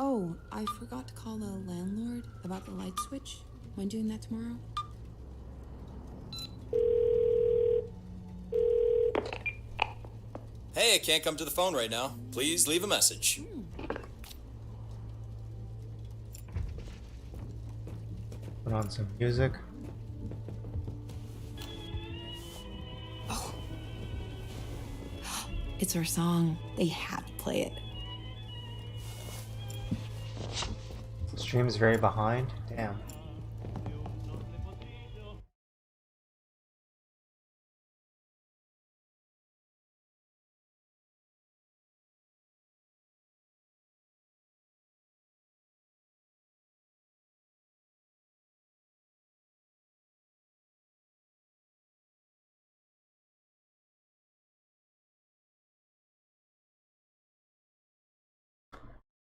Oh, I forgot to call the landlord about the light switch. Am I doing that tomorrow? Hey, I can't come to the phone right now. Please leave a message. Put on some music. Oh. It's our song. They had to play it. Stream's very behind. Damn.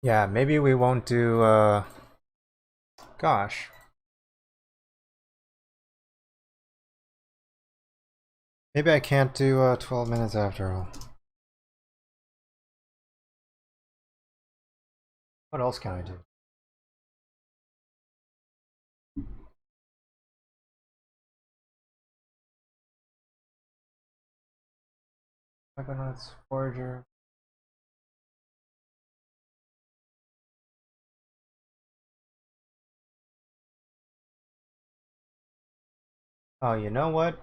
Yeah, maybe we won't do, gosh. Maybe I can't do 12 minutes after all. What else can I do? Argonauts, Forager. Oh, you know what?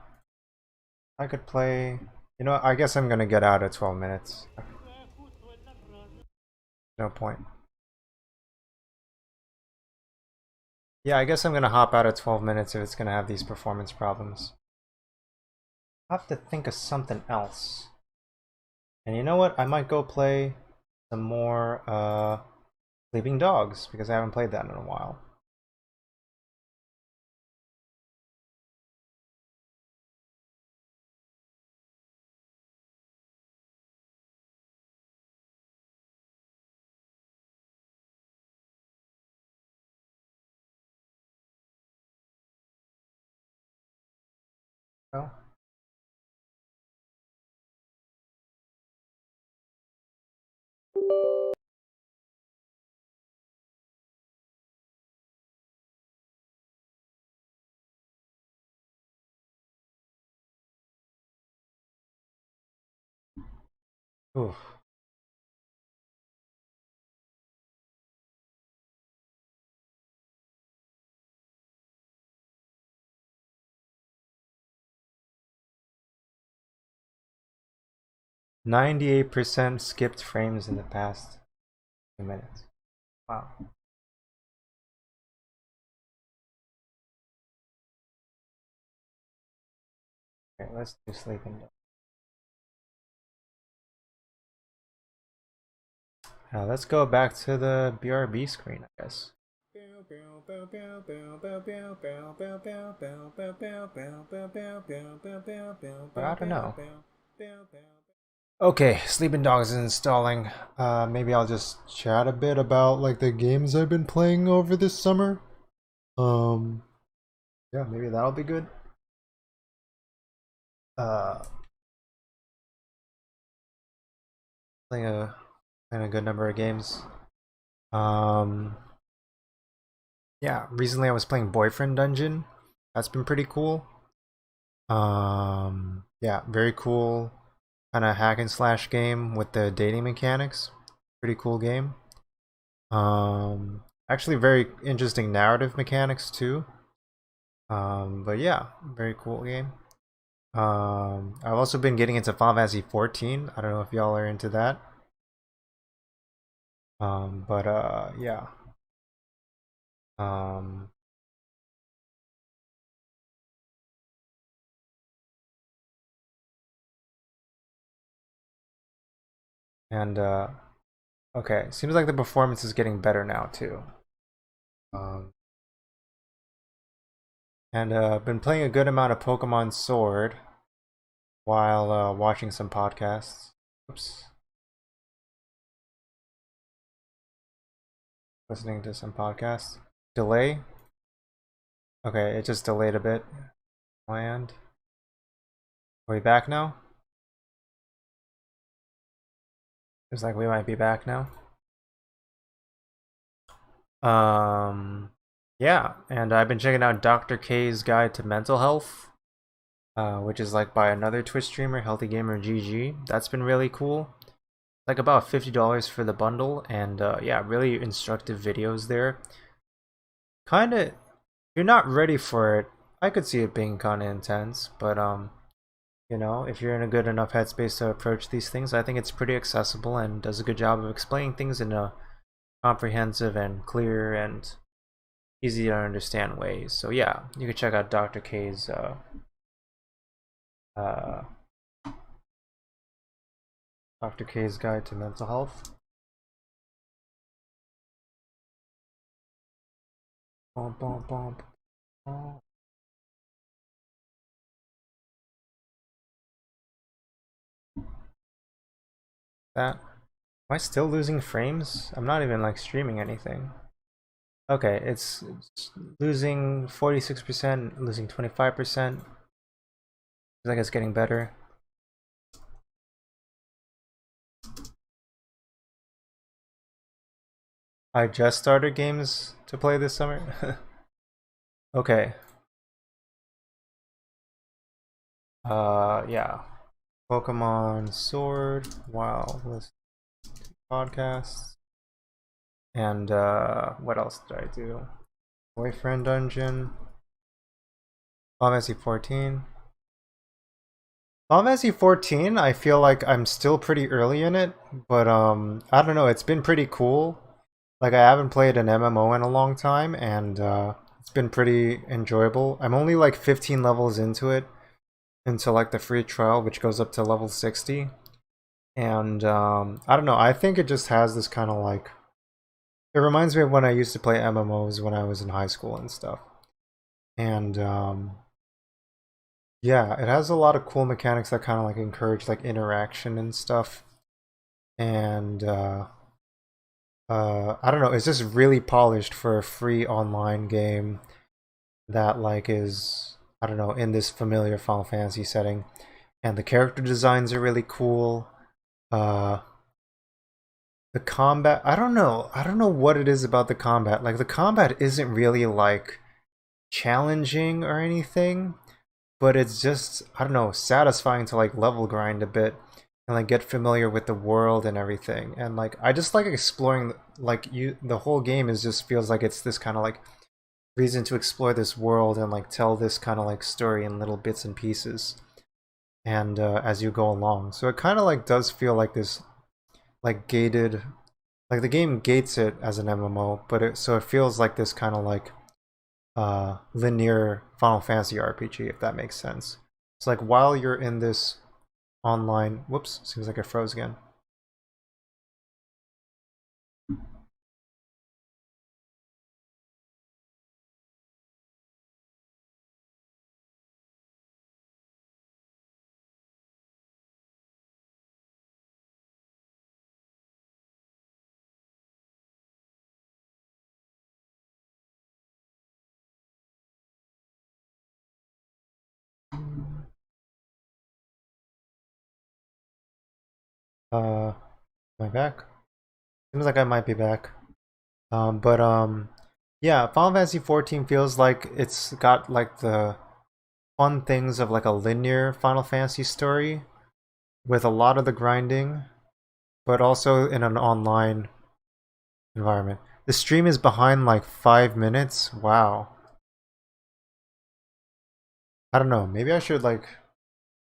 I could play... You know what? I guess I'm gonna get out at 12 minutes. No point. Yeah, I guess I'm gonna hop out at 12 minutes if it's gonna have these performance problems. I'll have to think of something else. And you know what? I might go play some more Sleeping Dogs, because I haven't played that in a while. Oh. Oof. %98 skipped frames in the past 2 minutes. Wow. Okay, let's do Sleeping Dogs. Now let's go back to the BRB screen, I guess. But I don't know. Okay, Sleeping Dogs is installing. Maybe I'll just chat a bit about like the games I've been playing over this summer. Yeah, maybe that'll be good. Playing a good number of games. Yeah, recently I was playing Boyfriend Dungeon. That's been pretty cool. Yeah, very cool kind of hack and slash game with the dating mechanics. Pretty cool game. Actually very interesting narrative mechanics too. But yeah, very cool game. I've also been getting into Final Fantasy 14. I don't know if y'all are into that. Yeah. And okay, seems like the performance is getting better now too. And I've been playing a good amount of Pokemon Sword while watching some podcasts. Oops. Listening to some podcasts. Delay? Okay, it just delayed a bit. Land. Are we back now? Looks like we might be back now. Yeah, and I've been checking out Dr. K's Guide to Mental Health, which is like by another Twitch streamer, Healthy Gamer GG. That's been really cool. Like about $50 for the bundle, and yeah, really instructive videos there. Kinda, if you're not ready for it, I could see it being kinda intense, but you know, if you're in a good enough headspace to approach these things, I think it's pretty accessible and does a good job of explaining things in a comprehensive and clear and easy to understand ways. So yeah, you can check out Dr. K's Dr. K's Guide to Mental Health. Bum, bum, bum, bum. That. Am I still losing frames? I'm not even like streaming anything. Okay, it's losing 46%, losing 25%. Looks like it's getting better. I just started games to play this summer. Okay. Yeah. Pokemon Sword, WoW, list podcasts. And what else did I do? Boyfriend Dungeon. Final Fantasy 14. Final Fantasy 14, I feel like I'm still pretty early in it, but I don't know, it's been pretty cool. Like I haven't played an MMO in a long time, and it's been pretty enjoyable. I'm only like 15 levels into it, into like the free trial, which goes up to level 60. And I don't know, I think it just has this kind of like, it reminds me of when I used to play MMOs when I was in high school and stuff. And yeah, it has a lot of cool mechanics that kind of like encourage like interaction and stuff. And I don't know, it's just really polished for a free online game that like is, I don't know, in this familiar Final Fantasy setting. And the character designs are really cool. The combat, I don't know what it is about the combat. Like the combat isn't really like challenging or anything, but it's just, I don't know, satisfying to like level grind a bit and like get familiar with the world and everything. And like I just like exploring, like the whole game is just feels like it's this kind of like reason to explore this world and like tell this kind of like story in little bits and pieces, and as you go along. So it kind of like does feel like this like gated, like the game gates it as an MMO, but it feels like this kind of like linear Final Fantasy RPG, if that makes sense. It's like while you're in this online, whoops, seems like I froze again. Am I back? Seems like I might be back. Yeah, Final Fantasy 14 feels like it's got like the fun things of like a linear Final Fantasy story with a lot of the grinding, but also in an online environment. The stream is behind like 5 minutes. Wow. I don't know. Maybe I should like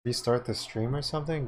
restart the stream or something.